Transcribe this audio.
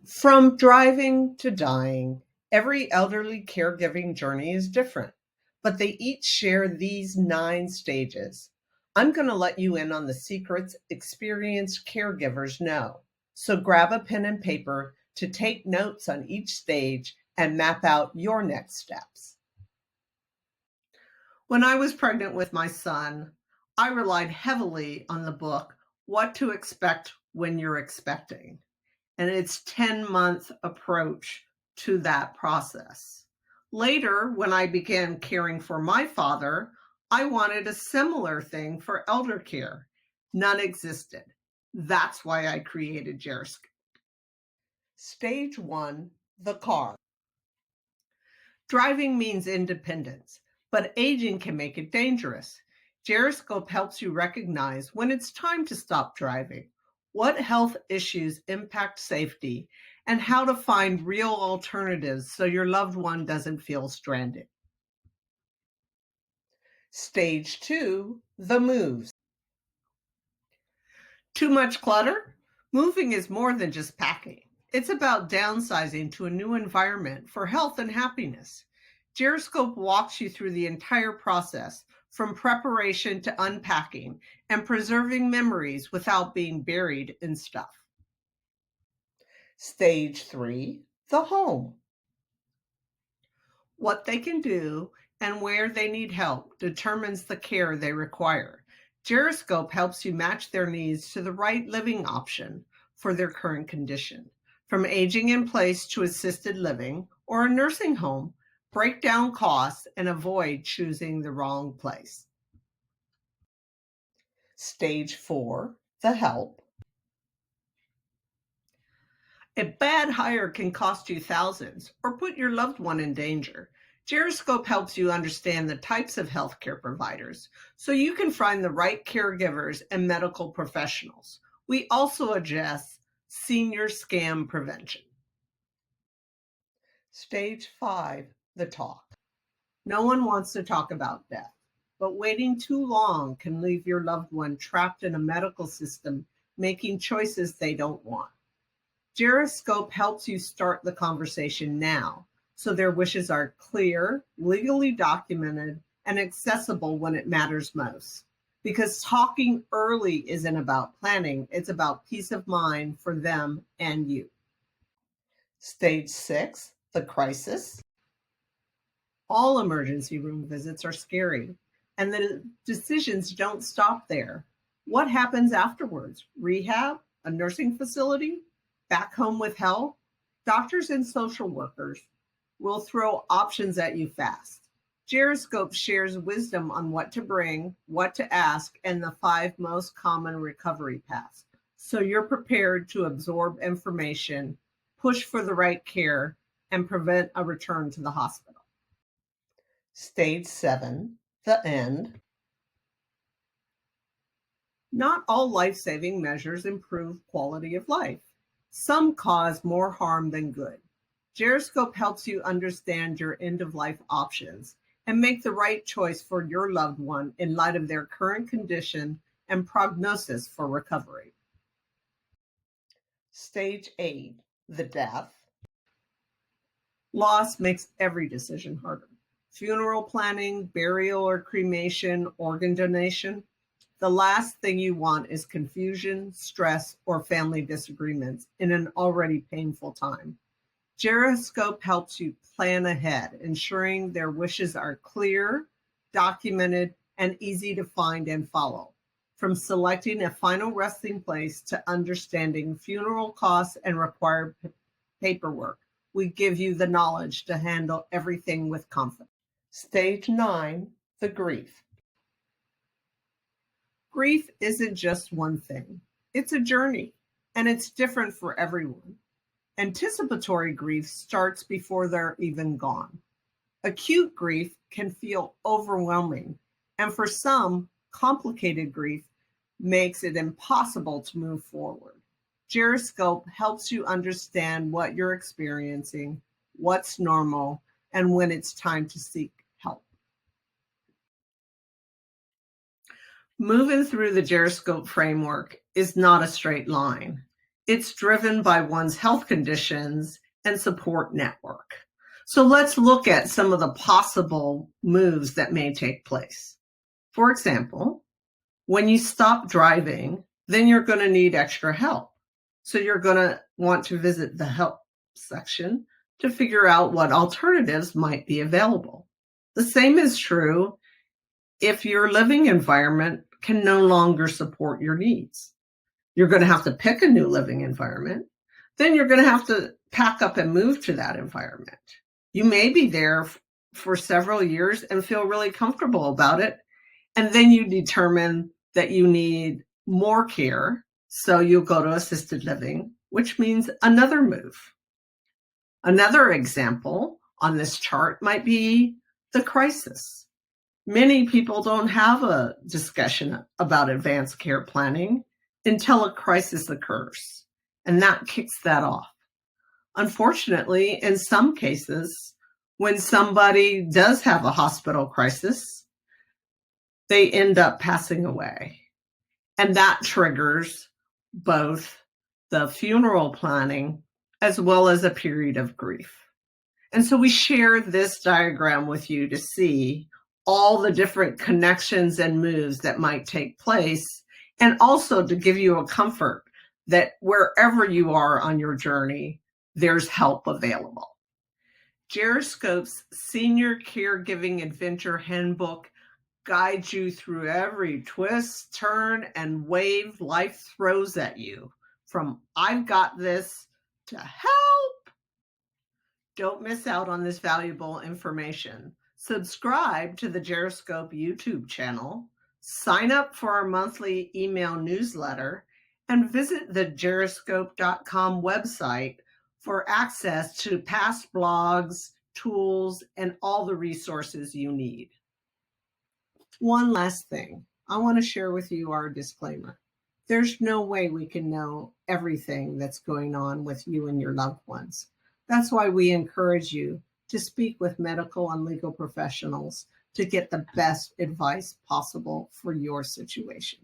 From driving to dying, every elderly caregiving journey is different, but they each share these 9 stages. I'm going to let you in on the secrets experienced caregivers know. So grab a pen and paper to take notes on each stage and map out your next steps. When I was pregnant with my son, I relied heavily on the book, What to Expect When You're Expecting, and its 10-month approach to that process. Later, when I began caring for my father, I wanted a similar thing for elder care. None existed. That's why I created GeriScope. Stage 1, the car. Driving means independence, but aging can make it dangerous. GeriScope helps you recognize when it's time to stop driving, what health issues impact safety, and how to find real alternatives so your loved one doesn't feel stranded. Stage 2, the moves. Too much clutter? Moving is more than just packing. It's about downsizing to a new environment for health and happiness. GeriScope walks you through the entire process, from preparation to unpacking and preserving memories without being buried in stuff. Stage 3, the home. What they can do and where they need help determines the care they require. GeriScope helps you match their needs to the right living option for their current condition. From aging in place to assisted living or a nursing home, break down costs and avoid choosing the wrong place. Stage 4, the help. A bad hire can cost you thousands or put your loved one in danger. GeriScope helps you understand the types of healthcare providers so you can find the right caregivers and medical professionals. We also address senior scam prevention. Stage 5, the talk. No one wants to talk about death, but waiting too long can leave your loved one trapped in a medical system making choices they don't want. GeriScope helps you start the conversation now so their wishes are clear, legally documented, and accessible when it matters most. Because talking early isn't about planning, it's about peace of mind for them and you. Stage 6, the crisis. All emergency room visits are scary, and the decisions don't stop there. What happens afterwards? Rehab? A nursing facility? Back home with help? Doctors and social workers will throw options at you fast. GeriScope shares wisdom on what to bring, what to ask, and the 5 most common recovery paths. So you're prepared to absorb information, push for the right care, and prevent a return to the hospital. Stage 7, the end. Not all life-saving measures improve quality of life. Some cause more harm than good. GeriScope helps you understand your end-of-life options and make the right choice for your loved one in light of their current condition and prognosis for recovery. Stage 8, the death. Loss makes every decision harder. Funeral planning, burial or cremation, organ donation. The last thing you want is confusion, stress, or family disagreements in an already painful time. GeriScope helps you plan ahead, ensuring their wishes are clear, documented, and easy to find and follow. From selecting a final resting place to understanding funeral costs and required paperwork, we give you the knowledge to handle everything with confidence. Stage 9, the grief. Grief isn't just one thing. It's a journey, and it's different for everyone. Anticipatory grief starts before they're even gone. Acute grief can feel overwhelming, and for some, complicated grief makes it impossible to move forward. GeriScope helps you understand what you're experiencing, what's normal, and when it's time to seek help. Moving through the GeriScope framework is not a straight line. It's driven by one's health conditions and support network. So let's look at some of the possible moves that may take place. For example, when you stop driving, then you're going to need extra help. So you're going to want to visit the help section to figure out what alternatives might be available. The same is true if your living environment can no longer support your needs. You're going to have to pick a new living environment. Then you're going to have to pack up and move to that environment. You may be there for several years and feel really comfortable about it. And then you determine that you need more care. So you'll go to assisted living, which means another move. Another example on this chart might be the crisis. Many people don't have a discussion about advanced care planning until a crisis occurs, and that kicks that off. Unfortunately, in some cases, when somebody does have a hospital crisis, they end up passing away. And that triggers both the funeral planning as well as a period of grief. And so we share this diagram with you to see all the different connections and moves that might take place, and also to give you a comfort that wherever you are on your journey, there's help available. GeriScope's Senior Caregiving Adventure Handbook guides you through every twist, turn, and wave life throws at you, from I've got this to help. Don't miss out on this valuable information. Subscribe to the GeriScope YouTube channel, sign up for our monthly email newsletter, and visit the GeriScope.com website for access to past blogs, tools, and all the resources you need. One last thing, I want to share with you our disclaimer. There's no way we can know everything that's going on with you and your loved ones. That's why we encourage you to speak with medical and legal professionals to get the best advice possible for your situation.